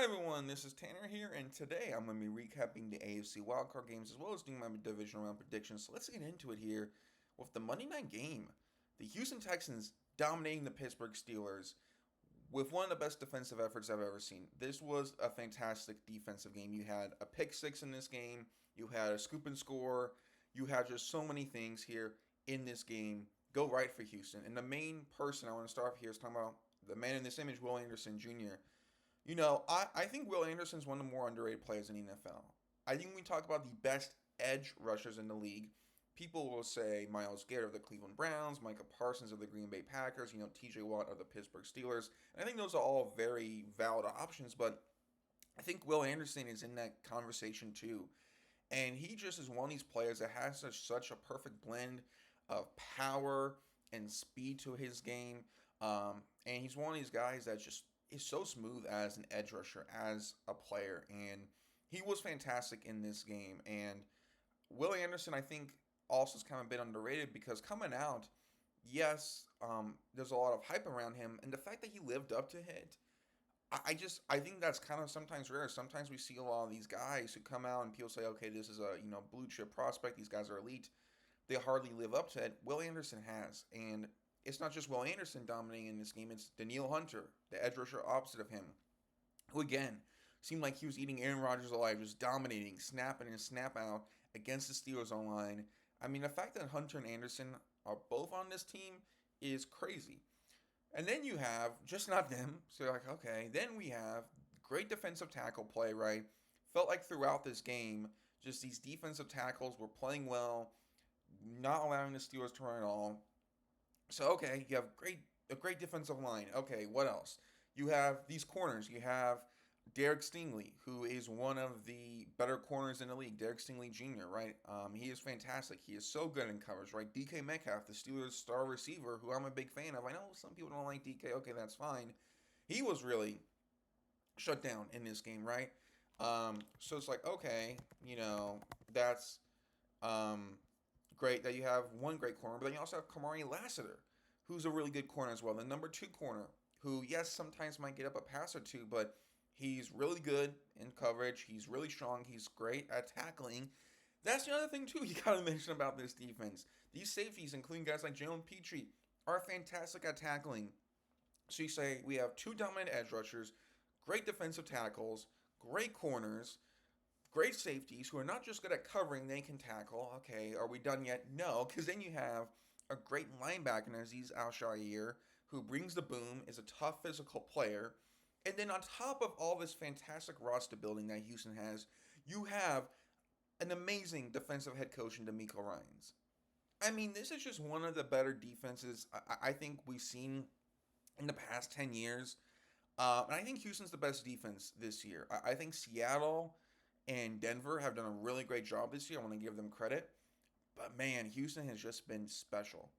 Hi everyone, this is Tanner here, and today I'm going to be recapping the AFC Wildcard games as well as doing my divisional round predictions. So let's get into it here with the Monday night game. The Houston Texans dominating the Pittsburgh Steelers with one of the best defensive efforts I've ever seen. This was a fantastic defensive game. You had a pick six in this game, you had a scoop and score, you had just so many things here in this game go right for Houston. And the main person I want to start off here is talking about the man in this image, Will Anderson Jr. I think Will Anderson's one of the more underrated players in the NFL. I think when we talk about the best edge rushers in the league, people will say Myles Garrett of the Cleveland Browns, Micah Parsons of the Green Bay Packers, TJ Watt of the Pittsburgh Steelers. And I think those are all very valid options, but I think Will Anderson is in that conversation too. And he just is one of these players that has such a perfect blend of power and speed to his game. And he's one of these guys that just is so smooth as an edge rusher, as a player. And he was fantastic in this game. And Will Anderson, I think, also has kind of been underrated because coming out, yes, there's a lot of hype around him. And the fact that he lived up to it, I think that's kind of sometimes rare. Sometimes we see a lot of these guys who come out and people say, okay, this is a blue chip prospect. These guys are elite. They hardly live up to it. Will Anderson has, and it's not just Will Anderson dominating in this game. It's Danielle Hunter, the edge rusher opposite of him, who again seemed like he was eating Aaron Rodgers alive, just dominating, snapping and snap out against the Steelers online. I mean, the fact that Hunter and Anderson are both on this team is crazy. And then you have just not them. So you're like, okay. Then we have great defensive tackle play, right? Felt like throughout this game, just these defensive tackles were playing well, not allowing the Steelers to run at all. So okay, you have a great defensive line. Okay, what else? You have these corners. You have Derek Stingley, who is one of the better corners in the league. Derek Stingley Jr., right? He is fantastic. He is so good in coverage, right? DK Metcalf, the Steelers' star receiver, who I'm a big fan of. I know some people don't like DK. Okay, that's fine. He was really shut down in this game, right? So it's like, okay, that's great that you have one great corner, but then you also have Kamari Lassiter, who's a really good corner as well. The number two corner, who, yes, sometimes might get up a pass or two, but he's really good in coverage. He's really strong. He's great at tackling. That's the other thing, too, you got to mention about this defense. These safeties, including guys like Jalen Petrie, are fantastic at tackling. So you say we have two dominant edge rushers, great defensive tackles, great corners, great safeties who are not just good at covering, they can tackle. Okay, are we done yet? No, because then you have a great linebacker in Aziz Al-Shaair who brings the boom, is a tough physical player. And then on top of all this fantastic roster building that Houston has, you have an amazing defensive head coach in DeMeco Ryans. I mean, this is just one of the better defenses I think we've seen in the past 10 years. And I think Houston's the best defense this year. I think Seattle and Denver have done a really great job this year. I want to give them credit. But man, Houston has just been special.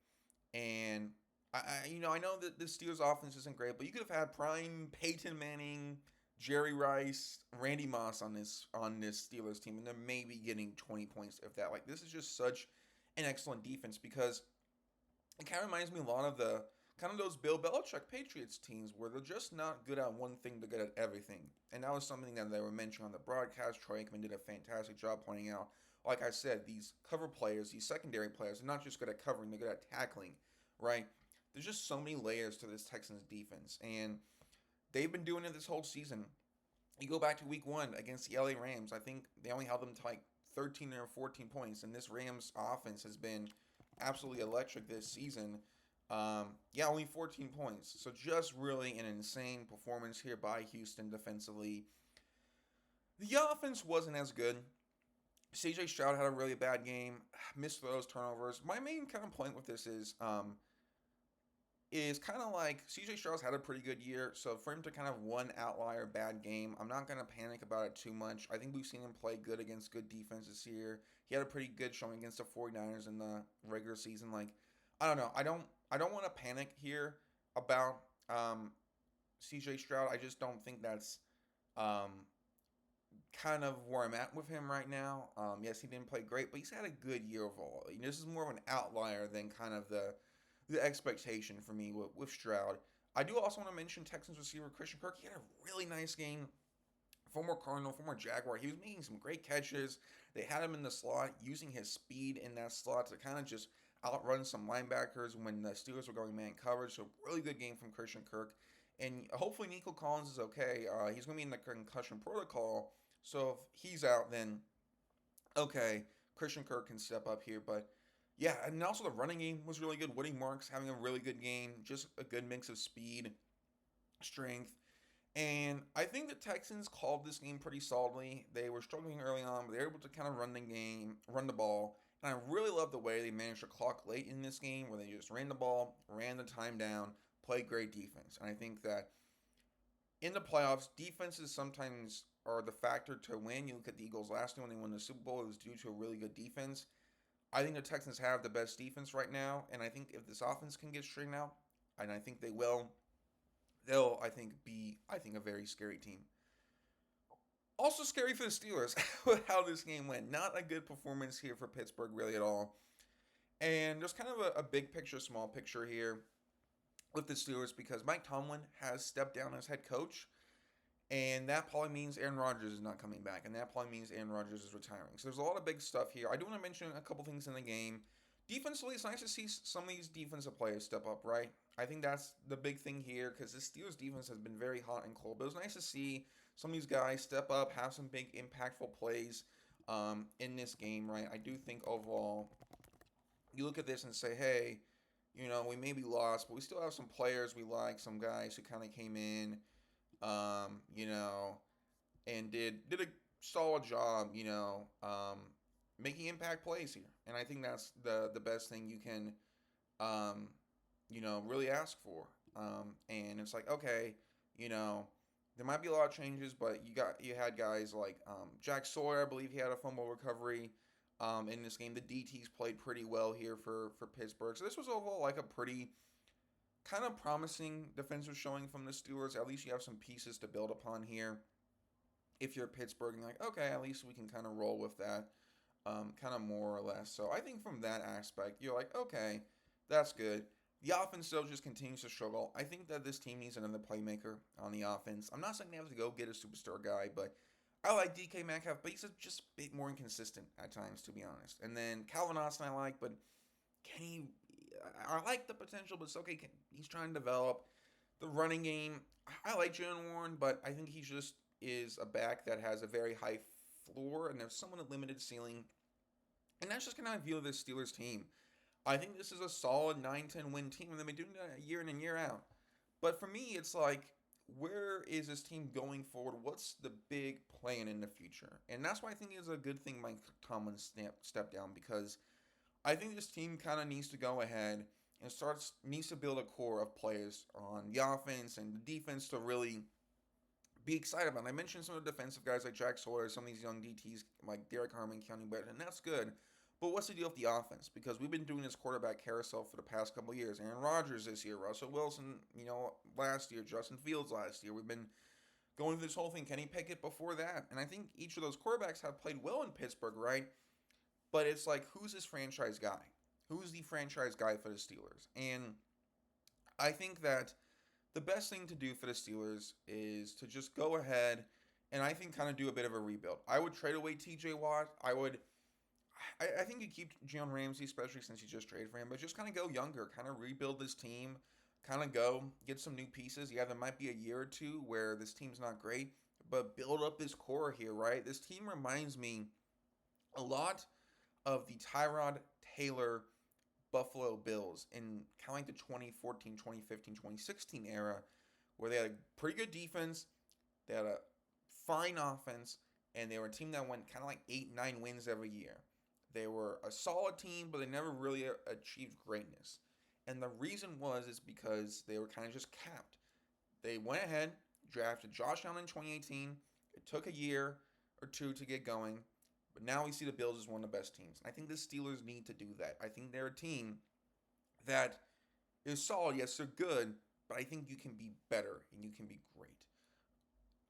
And I know that the Steelers offense isn't great, but you could have had prime Peyton Manning, Jerry Rice, Randy Moss on this Steelers team, and they're maybe getting 20 points if that. Like, this is just such an excellent defense because it kind of reminds me a lot of the kind of those Bill Belichick Patriots teams where they're just not good at one thing, they're good at everything. And that was something that they were mentioning on the broadcast. Troy Aikman did a fantastic job pointing out. Like I said, these cover players, these secondary players, are not just good at covering, they're good at tackling, right? There's just so many layers to this Texans defense. And they've been doing it this whole season. You go back to week one against the LA Rams, I think they only held them to like 13 or 14 points. And this Rams offense has been absolutely electric this season. Only 14 points. So just really an insane performance here by Houston defensively. The offense wasn't as good. CJ Stroud had a really bad game, missed throws, turnovers. My main kind of point with this is kind of like CJ Stroud's had a pretty good year, so for him to kind of one outlier bad game, I'm not going to panic about it too much. I think we've seen him play good against good defenses here. He had a pretty good showing against the 49ers in the regular season. Like, I don't know. I don't want to panic here about CJ Stroud. I just don't think that's kind of where I'm at with him right now. Yes, he didn't play great, but he's had a good year overall. This is more of an outlier than kind of the expectation for me with Stroud. I do also want to mention Texans receiver Christian Kirk. He had a really nice game former Cardinal, former Jaguar. He was making some great catches. They had him in the slot, using his speed in that slot to kind of just outrun some linebackers when the Steelers were going man coverage. So really good game from Christian Kirk. And hopefully Nico Collins is okay. He's going to be in the concussion protocol. So if he's out, then okay, Christian Kirk can step up here. But yeah, and also the running game was really good. Woody Marks having a really good game. Just a good mix of speed, strength. And I think the Texans called this game pretty solidly. They were struggling early on, but they were able to kind of run the game, run the ball. And I really love the way they managed to clock late in this game where they just ran the ball, ran the time down, played great defense. And I think that in the playoffs, defenses sometimes are the factor to win. You look at the Eagles last year when they won the Super Bowl, it was due to a really good defense. I think the Texans have the best defense right now, and I think if this offense can get straightened out, and I think they will, they'll, I think, be, a very scary team. Also scary for the Steelers with how this game went. Not a good performance here for Pittsburgh really at all. And there's kind of a big picture, small picture here with the Steelers because Mike Tomlin has stepped down as head coach. And that probably means Aaron Rodgers is not coming back. And that probably means Aaron Rodgers is retiring. So there's a lot of big stuff here. I do want to mention a couple things in the game. Defensively, it's nice to see some of these defensive players step up, right? I think that's the big thing here because the Steelers defense has been very hot and cold. But it was nice to see some of these guys step up, have some big impactful plays in this game, right? I do think overall, you look at this and say, hey, we may be lost, but we still have some players we like, some guys who kind of came in, and did a solid job, making impact plays here. And I think that's the best thing you can, really ask for. And it's like, okay, there might be a lot of changes, but you had guys like Jack Sawyer, I believe he had a fumble recovery in this game. The DTs played pretty well here for Pittsburgh. So this was overall like a pretty kind of promising defensive showing from the Steelers. At least you have some pieces to build upon here. If you're Pittsburgh, and like, okay, at least we can kind of roll with that, kind of more or less. So I think from that aspect, you're like, okay, that's good. The offense still just continues to struggle. I think that this team needs another playmaker on the offense. I'm not saying they have to go get a superstar guy, but I like DK Metcalf, but he's just a bit more inconsistent at times, to be honest. And then Calvin Austin I like, but I like the potential, but it's okay. He's trying to develop. The running game, I like Jalen Warren, but I think he just is a back that has a very high floor and there's somewhat a limited ceiling. And that's just kind of view of this Steelers team. I think this is a solid 9-10 win team, and they've been doing that year in and year out. But for me, it's like, where is this team going forward? What's the big plan in the future? And that's why I think it's a good thing Mike Tomlin stepped down, because I think this team kind of needs to go ahead and needs to build a core of players on the offense and the defense to really be excited about. And I mentioned some of the defensive guys like Jack Sawyer, some of these young DTs like Derek Harmon, Keanu Barrett, and that's good. But what's the deal with the offense? Because we've been doing this quarterback carousel for the past couple of years. Aaron Rodgers this year, Russell Wilson, last year, Justin Fields last year. We've been going through this whole thing. Kenny Pickett before that. And I think each of those quarterbacks have played well in Pittsburgh, right? But it's like, who's this franchise guy? Who's the franchise guy for the Steelers? And I think that the best thing to do for the Steelers is to just go ahead and I think kind of do a bit of a rebuild. I would trade away TJ Watt. I think you keep Jalen Ramsey, especially since you just traded for him, but just kind of go younger, kind of rebuild this team, kind of go get some new pieces. Yeah, there might be a year or two where this team's not great, but build up this core here, right? This team reminds me a lot of the Tyrod Taylor Buffalo Bills in kind of like the 2014, 2015, 2016 era, where they had a pretty good defense, they had a fine offense, and they were a team that went kind of like 8-9 wins every year. They were a solid team, but they never really achieved greatness. And the reason is because they were kind of just capped. They went ahead, drafted Josh Allen in 2018. It took a year or two to get going. But now we see the Bills as one of the best teams. And I think the Steelers need to do that. I think they're a team that is solid. Yes, they're good, but I think you can be better and you can be great.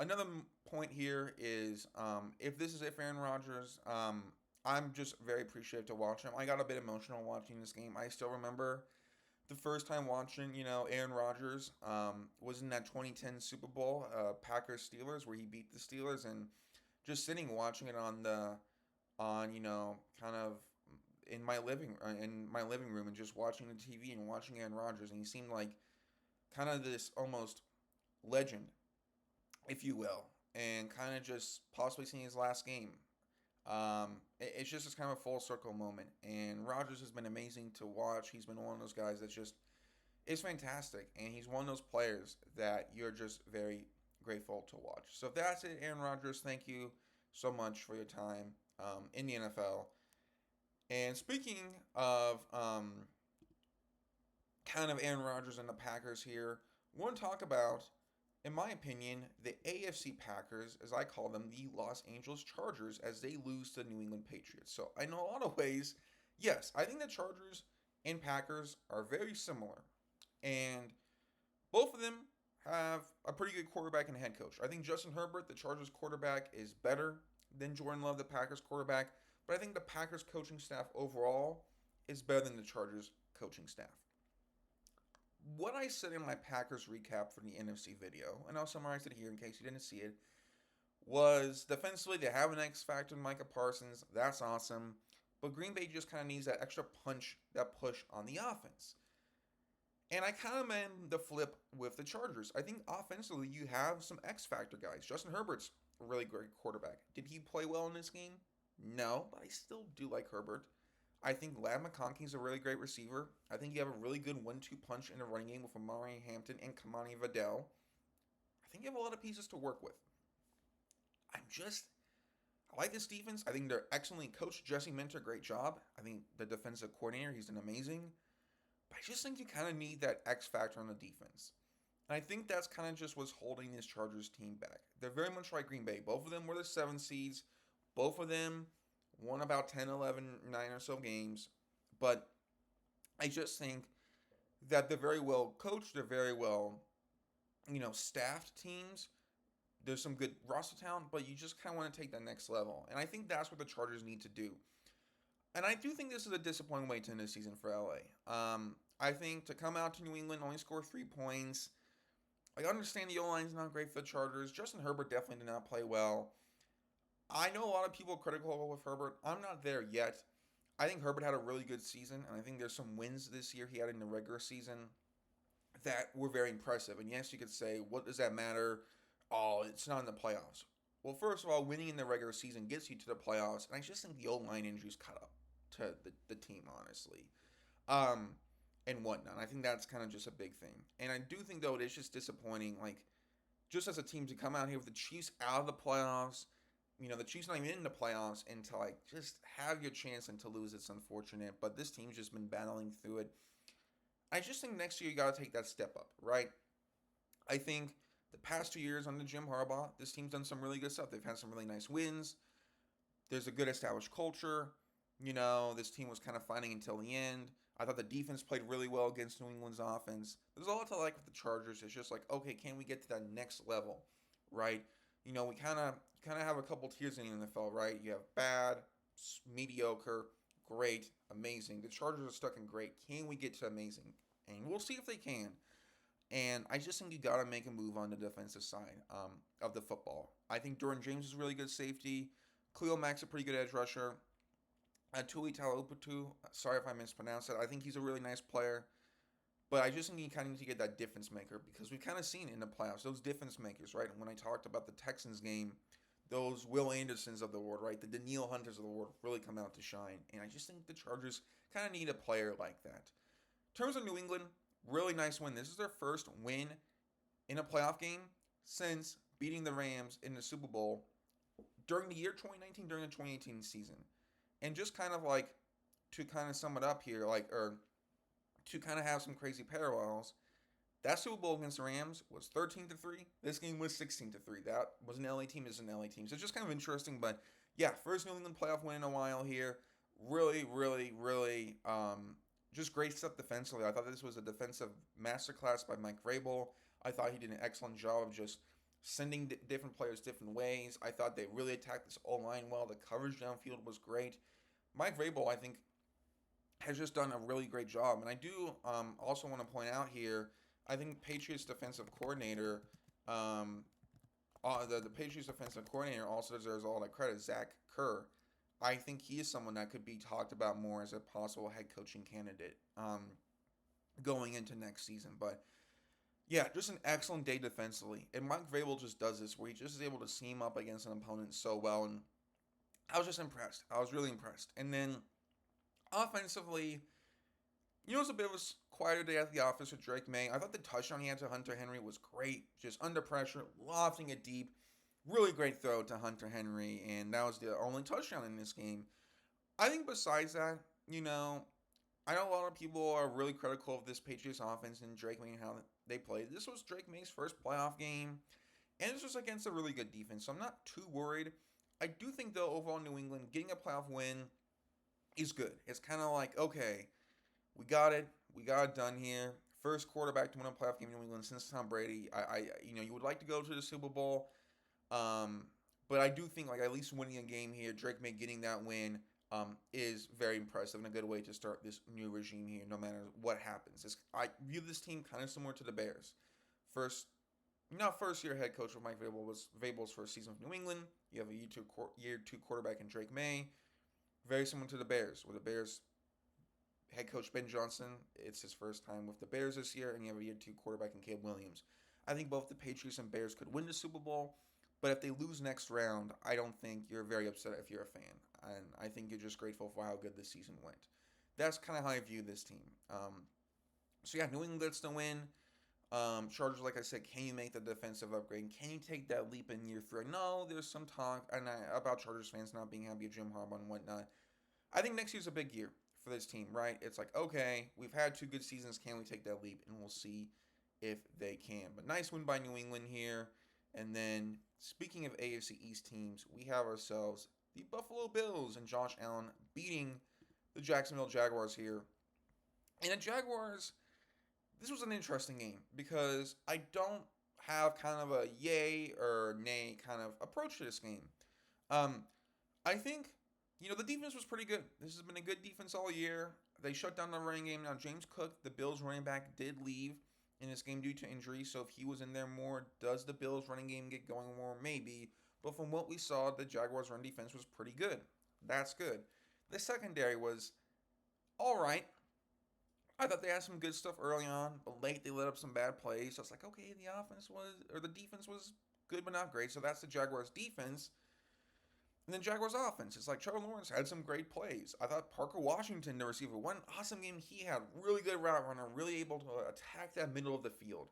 Another point here is if this is it for Aaron Rodgers, I'm just very appreciative to watch him. I got a bit emotional watching this game. I still remember the first time watching, Aaron Rodgers was in that 2010 Super Bowl, Packers Steelers, where he beat the Steelers, and just sitting watching it kind of in my living room, and just watching the TV and watching Aaron Rodgers, and he seemed like kind of this almost legend, if you will, and kind of just possibly seeing his last game. It's just this kind of a full circle moment, and Rodgers has been amazing to watch. He's been one of those guys that's just is fantastic, and he's one of those players that you're just very grateful to watch. So if that's it, Aaron Rodgers, thank you so much for your time in the NFL. And speaking of kind of Aaron Rodgers and the Packers here, I want to talk about, in my opinion, the AFC Packers, as I call them, the Los Angeles Chargers, as they lose to the New England Patriots. So in a lot of ways, yes, I think the Chargers and Packers are very similar. And both of them have a pretty good quarterback and head coach. I think Justin Herbert, the Chargers quarterback, is better than Jordan Love, the Packers quarterback. But I think the Packers coaching staff overall is better than the Chargers coaching staff. What I said in my Packers recap for the NFC video, and I'll summarize it here in case you didn't see it, was defensively they have an X factor in Micah Parsons. That's awesome. But Green Bay just kind of needs that extra punch, that push on the offense. And I kind of meant the flip with the Chargers. I think offensively you have some X factor guys. Justin Herbert's a really great quarterback. Did he play well in this game? No, but I still do like Herbert. I think Ladd McConkey's a really great receiver. I think you have a really good 1-2 punch in the running game with Amari Hampton and Kamani Vidal. I think you have a lot of pieces to work with. I like this defense. I think they're excellently coached. Jesse Minter, great job. I think the defensive coordinator, he's done amazing. But I just think you kind of need that X factor on the defense. And I think that's kind of just what's holding this Chargers team back. They're very much like Green Bay. Both of them were the 7 seeds. Both of them won about 10, 11, 9 or so games. But I just think that they're very well coached. They're very well, staffed teams. There's some good roster talent, but you just kind of want to take that next level. And I think that's what the Chargers need to do. And I do think this is a disappointing way to end the season for LA. I think to come out to New England, only score 3 points. I understand the O-line's not great for the Chargers. Justin Herbert definitely did not play well. I know a lot of people are critical with Herbert. I'm not there yet. I think Herbert had a really good season, and I think there's some wins this year he had in the regular season that were very impressive. And yes, you could say, what does that matter? Oh, it's not in the playoffs. Well, first of all, winning in the regular season gets you to the playoffs, and I just think the O-line injuries caught up to the team, honestly, and whatnot. I think that's kind of just a big thing. And I do think, though, it is just disappointing, just as a team to come out here with the Chiefs out of the playoffs. The Chiefs not even in the playoffs, and to just have your chance and to lose, it's unfortunate. But this team's just been battling through it. I just think next year you got to take that step up, right? I think the past 2 years under Jim Harbaugh, this team's done some really good stuff. They've had some really nice wins. There's a good established culture. This team was kind of fighting until the end. I thought the defense played really well against New England's offense. There's a lot to like with the Chargers. It's just okay, can we get to that next level, right? We kind of have a couple tiers in the NFL, right? You have bad, mediocre, great, amazing. The Chargers are stuck in great. Can we get to amazing? And we'll see if they can. And I just think you got to make a move on the defensive side of the football. I think Duran James is a really good safety. Khalil Mack's a pretty good edge rusher. Tuli Taluputu, sorry if I mispronounced it. I think he's a really nice player. But I just think you kind of need to get that difference maker, because we've kind of seen in the playoffs, those difference makers, right? And when I talked about the Texans game, those Will Andersons of the world, right? The Danielle Hunters of the world really come out to shine. And I just think the Chargers kind of need a player like that. In terms of New England, really nice win. This is their first win in a playoff game since beating the Rams in the Super Bowl during the year 2019, during the 2018 season. And just kind of to kind of sum it up here, to kind of have some crazy parallels, that Super Bowl against the Rams was 13-3. This game was 16-3. That was an LA team. This is an LA team. So it's just kind of interesting. But yeah, first New England playoff win in a while here. Really, really, really just great stuff defensively. I thought this was a defensive masterclass by Mike Vrabel. I thought he did an excellent job of just sending different players different ways. I thought they really attacked this O-line well. The coverage downfield was great. Mike Vrabel, I think, has just done a really great job. And I do also want to point out here, I think Patriots defensive coordinator, um, the Patriots defensive coordinator also deserves all that credit. Zach Kerr. I think he is someone that could be talked about more as a possible head coaching candidate going into next season. But yeah, just an excellent day defensively. And Mike Vrabel just does this where he just is able to seam up against an opponent so well. And I was just impressed. I was really impressed. And then offensively, it was a bit of a quieter day at the office with Drake May. I thought the touchdown he had to Hunter Henry was great. Just under pressure, lofting it deep. Really great throw to Hunter Henry. And that was the only touchdown in this game. I think besides that, I know a lot of people are really critical of this Patriots offense and Drake May and how they played. This was Drake May's first playoff game. And this was against a really good defense. So I'm not too worried. I do think, though, overall New England getting a playoff win is good. It's kind of like, okay, we got it. We got it done here. First quarterback to win a playoff game in New England since Tom Brady. You would like to go to the Super Bowl, but I do think like at least winning a game here, Drake May getting that win is very impressive and a good way to start this new regime here. No matter what happens, I view this team kind of similar to the Bears. First year head coach with Mike Vrabel was Vrabel's first season with New England. You have a year two quarterback in Drake May. Very similar to the Bears, where the Bears head coach Ben Johnson, it's his first time with the Bears this year, and you have a year two quarterback in Caleb Williams. I think both the Patriots and Bears could win the Super Bowl, but if they lose next round, I don't think you're very upset if you're a fan. And I think you're just grateful for how good this season went. That's kind of how I view this team. New England gets the win. Chargers, like I said, can you make the defensive upgrade? Can you take that leap in year 3? No, there's some talk about Chargers fans not being happy with Jim Harbaugh and whatnot. I think next year's a big year for this team, right? It's like, okay, we've had 2 good seasons. Can we take that leap? And we'll see if they can. But nice win by New England here. And then, speaking of AFC East teams, we have ourselves the Buffalo Bills and Josh Allen beating the Jacksonville Jaguars here. And the Jaguars, this was an interesting game because I don't have kind of a yay or nay kind of approach to this game. I think, the defense was pretty good. This has been a good defense all year. They shut down the running game. Now, James Cook, the Bills running back, did leave in this game due to injury. So if he was in there more, does the Bills running game get going more? Maybe. But from what we saw, the Jaguars run defense was pretty good. That's good. The secondary was all right. I thought they had some good stuff early on, but late they let up some bad plays. So it's like, okay, the defense was good but not great. So that's the Jaguars defense. And then Jaguars offense. It's like Trevor Lawrence had some great plays. I thought Parker Washington, the receiver, one awesome game he had. Really good route runner, really able to attack that middle of the field.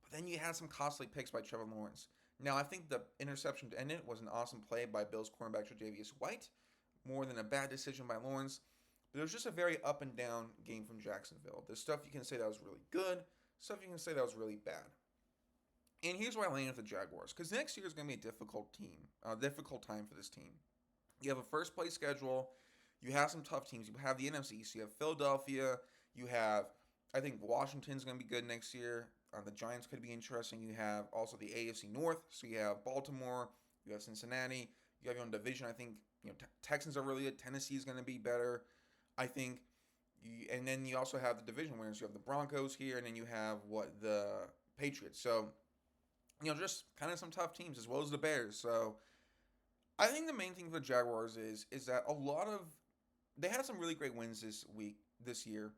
But then you had some costly picks by Trevor Lawrence. Now, I think the interception to end it was an awesome play by Bills cornerback Tre'Davious White, more than a bad decision by Lawrence. But it was just a very up and down game from Jacksonville. There's stuff you can say that was really good, stuff you can say that was really bad. And here's why I land with the Jaguars, because next year is going to be a difficult time for this team. You have a first place schedule. You have some tough teams. You have the NFC. So you have Philadelphia. You have, I think Washington's going to be good next year. The Giants could be interesting. You have also the AFC North. So you have Baltimore. You have Cincinnati. You have your own division. I think Texans are really good. Tennessee is going to be better, I think. And then you also have the division winners. You have the Broncos here, and then you have the Patriots. So just kind of some tough teams as well as the Bears. So I think the main thing for the Jaguars is that they had some really great wins this year.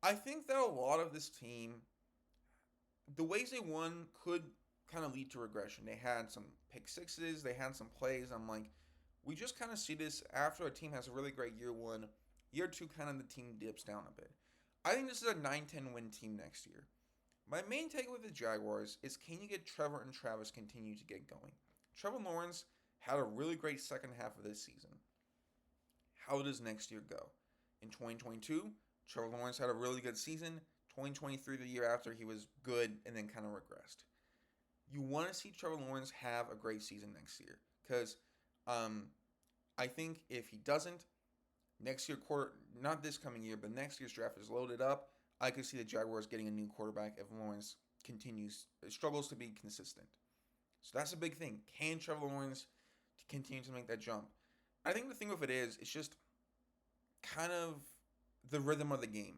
I think that a lot of this team, the ways they won could kind of lead to regression. They had some pick sixes. They had some plays. I'm like, we just kind of see this after a team has a really great year 1. Year 2, kind of the team dips down a bit. I think this is a 9-10 win team next year. My main take with the Jaguars is, can you get Trevor and Travis continue to get going? Trevor Lawrence had a really great second half of this season. How does next year go? In 2022, Trevor Lawrence had a really good season. 2023, the year after, he was good and then kind of regressed. You want to see Trevor Lawrence have a great season next year, because I think if he doesn't, next year, not this coming year, but next year's draft is loaded up. I could see the Jaguars getting a new quarterback if Lawrence struggles to be consistent. So that's a big thing. Can Trevor Lawrence continue to make that jump? I think the thing with it is, it's just kind of the rhythm of the game.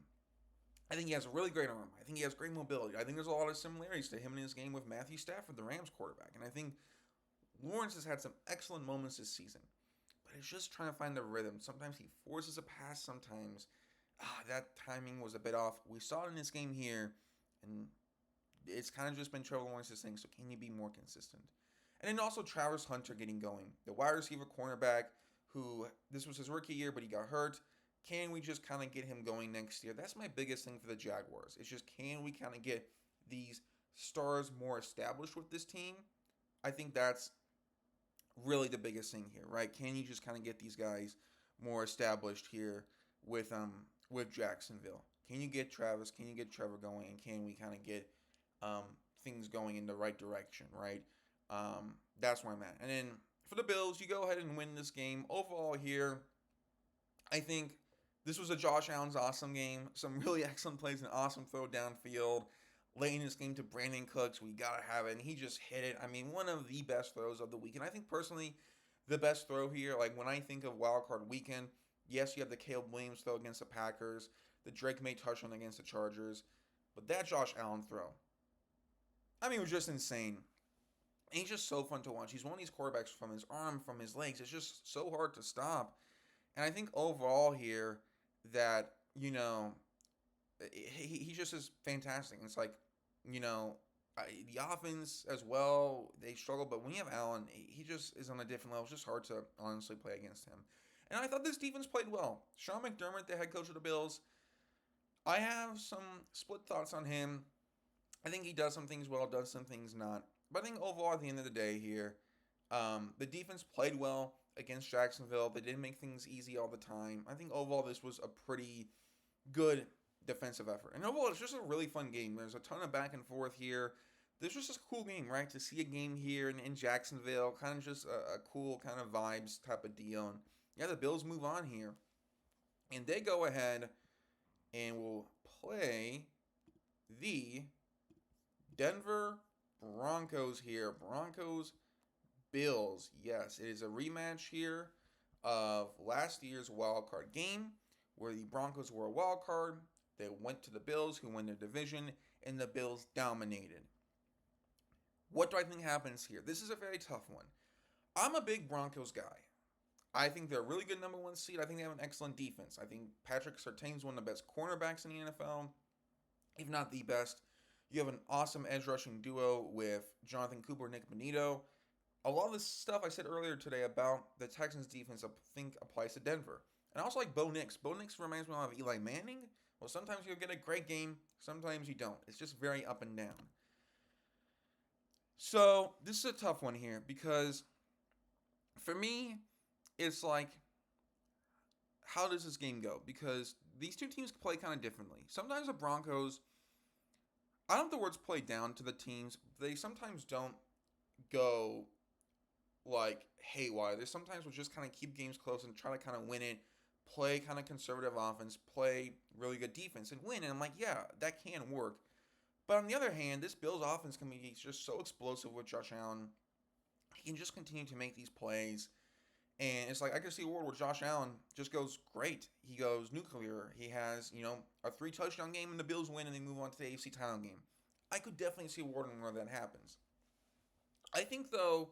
I think he has a really great arm. I think he has great mobility. I think there's a lot of similarities to him in his game with Matthew Stafford, the Rams quarterback. And I think Lawrence has had some excellent moments this season. But it's just trying to find the rhythm. Sometimes he forces a pass. Sometimes that timing was a bit off. We saw it in this game here. And it's kind of just been Trevor Lawrence's thing. So can you be more consistent? And then also Travis Hunter getting going. The wide receiver cornerback who, this was his rookie year, but he got hurt. Can we just kind of get him going next year? That's my biggest thing for the Jaguars. It's just, can we kind of get these stars more established with this team? I think that's really the biggest thing here, right? Can you just kind of get these guys more established here with Jacksonville? Can you get Travis? Can you get Trevor going? And can we kind of get things going in the right direction, right? That's where I'm at. And then for the Bills, you go ahead and win this game. Overall here, I think this was a Josh Allen's awesome game. Some really excellent plays, an awesome throw downfield. Late in this game to Brandon Cooks, we got to have it. And he just hit it. I mean, one of the best throws of the week. And I think personally, the best throw here, like when I think of Wildcard weekend, yes, you have the Caleb Williams throw against the Packers, the Drake May touchdown against the Chargers. But that Josh Allen throw, I mean, it was just insane. And he's just so fun to watch. He's one of these quarterbacks from his arm, from his legs. It's just so hard to stop. And I think overall here that, he just is fantastic. It's like, the offense as well, they struggle. But when you have Allen, he just is on a different level. It's just hard to honestly play against him. And I thought this defense played well. Sean McDermott, the head coach of the Bills, I have some split thoughts on him. I think he does some things well, does some things not. But I think overall, at the end of the day here, the defense played well against Jacksonville. They didn't make things easy all the time. I think overall this was a pretty good defensive effort. And overall, it's just a really fun game. There's a ton of back and forth here. This was just a cool game, right? To see a game here in Jacksonville, kind of just a cool kind of vibes type of deal. And yeah, the Bills move on here. And they go ahead and will play the Denver Broncos here. Broncos Bills. Yes, it is a rematch here of last year's wild card game where the Broncos were a wild card. They went to the Bills, who won their division, and the Bills dominated. What do I think happens here? This is a very tough one. I'm a big Broncos guy. I think they're a really good number one seed. I think they have an excellent defense. I think Patrick Surtain's one of the best cornerbacks in the NFL, if not the best. You have an awesome edge rushing duo with Jonathan Cooper and Nick Bonito. A lot of the stuff I said earlier today about the Texans defense I think applies to Denver. And I also like Bo Nix. Bo Nix reminds me of Eli Manning. Well, sometimes you'll get a great game. Sometimes you don't. It's just very up and down. So this is a tough one here because for me, it's like, how does this game go? Because these two teams play kind of differently. Sometimes the Broncos, I don't know if the words play down to the teams. They sometimes don't go like haywire. They sometimes will just kind of keep games close and try to kind of win it, play kind of conservative offense, play really good defense and win. And I'm like, yeah, that can work. But on the other hand, this Bills offense can be just so explosive with Josh Allen. He can just continue to make these plays. And it's like, I can see a world where Josh Allen just goes great. He goes nuclear. He has, a 3-touchdown game and the Bills win and they move on to the AFC title game. I could definitely see a world where that happens. I think, though,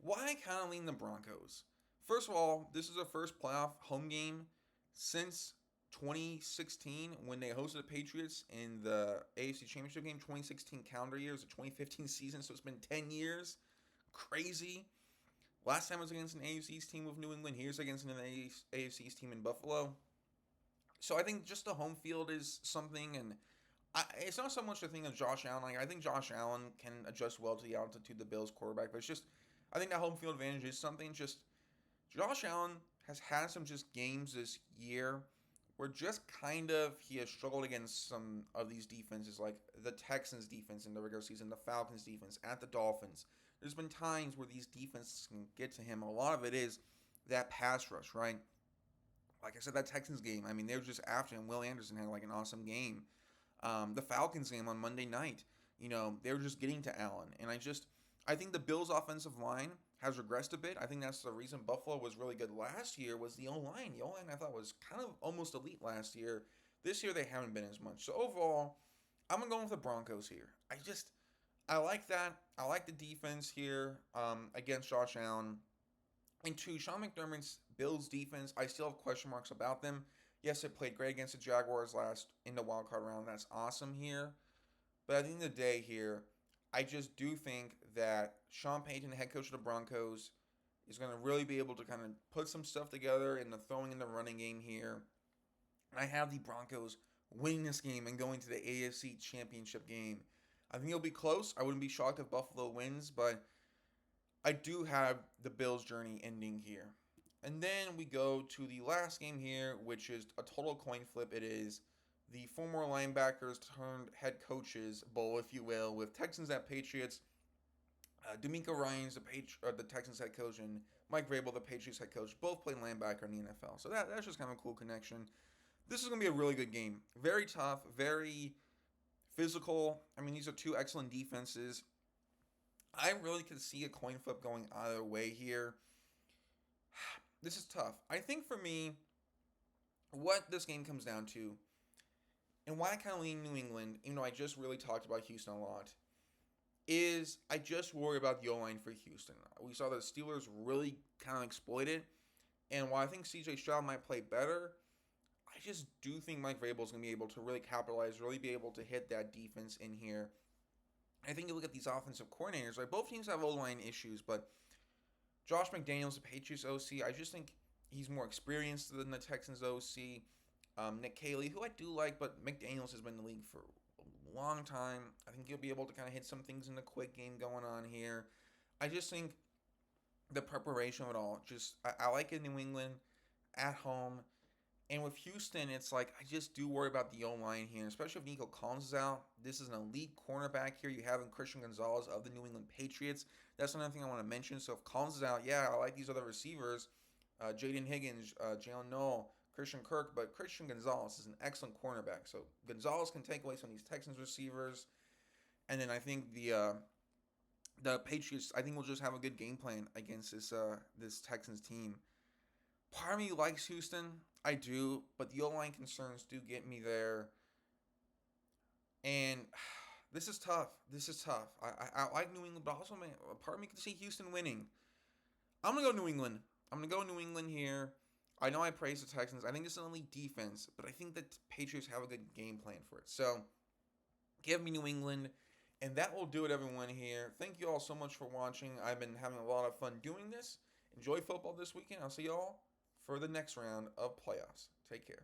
why I kind of lean the Broncos. First of all, this is their first playoff home game since 2016 when they hosted the Patriots in the AFC Championship game. 2016 calendar year is the 2015 season, so it's been 10 years. Crazy. Last time was against an AFC's team with New England. Here's against an AFC's team in Buffalo. So I think just the home field is something, and it's not so much a thing of Josh Allen. Like, I think Josh Allen can adjust well to the altitude, the Bills quarterback, but it's just, I think that home field advantage is something. Just Josh Allen has had some just games this year where just kind of he has struggled against some of these defenses, like the Texans defense in the regular season, the Falcons defense, at the Dolphins. There's been times where these defenses can get to him. A lot of it is that pass rush, right? Like I said, that Texans game, I mean, they were just after him. Will Anderson had like an awesome game. The Falcons game on Monday night, they were just getting to Allen. And I think the Bills' offensive line has regressed a bit. I think that's the reason Buffalo was really good last year was the O-line. The O-line I thought was kind of almost elite last year. This year they haven't been as much. So overall, I'm going to go with the Broncos here. I like that. I like the defense here against Josh Allen. And two, Sean McDermott's Bills defense, I still have question marks about them. Yes, it played great against the Jaguars last in the wildcard round. That's awesome here. But at the end of the day here, I just do think that Sean Payton, the head coach of the Broncos, is going to really be able to kind of put some stuff together in the throwing in the running game here. I have the Broncos winning this game and going to the AFC Championship game. I think it'll be close. I wouldn't be shocked if Buffalo wins, but I do have the Bills' journey ending here. And then we go to the last game here, which is a total coin flip. It is the former linebackers turned head coaches bowl, if you will, with Texans at Patriots. D'Amico Ryans, the Texans head coach, and Mike Vrabel, the Patriots head coach, both played linebacker in the NFL. So that's just kind of a cool connection. This is going to be a really good game. Very tough, very physical. I mean, these are two excellent defenses. I really could see a coin flip going either way here. This is tough. I think for me, what this game comes down to, and why I kind of lean New England, even though I just really talked about Houston a lot, is I just worry about the O-line for Houston. We saw the Steelers really kind of exploit it, and while I think C.J. Stroud might play better, I just do think Mike Vrabel is going to be able to really capitalize, really be able to hit that defense in here. I think you look at these offensive coordinators, right? Both teams have O-line issues, but Josh McDaniels, the Patriots OC, I just think he's more experienced than the Texans OC. Nick Caley, who I do like, but McDaniels has been in the league for a long time. I think he'll be able to kind of hit some things in the quick game going on here. I just think the preparation of it all, I like it in New England at home. And with Houston, it's like I just do worry about the O-line here, especially if Nico Collins is out. This is an elite cornerback here. You have Christian Gonzalez of the New England Patriots. That's another thing I want to mention. So if Collins is out, yeah, I like these other receivers, Jaden Higgins, Jalen Noel, Christian Kirk, but Christian Gonzalez is an excellent cornerback. So Gonzalez can take away some of these Texans receivers. And then I think the Patriots, I think will just have a good game plan against this Texans team. Part of me likes Houston. I do, but the O-line concerns do get me there. And this is tough. I like New England, but also part of me can see Houston winning. I'm going to go New England. I'm going to go New England here. I know I praise the Texans. I think this is an elite defense, but I think that Patriots have a good game plan for it. So, give me New England. And that will do it, everyone, here. Thank you all so much for watching. I've been having a lot of fun doing this. Enjoy football this weekend. I'll see you all for the next round of playoffs. Take care.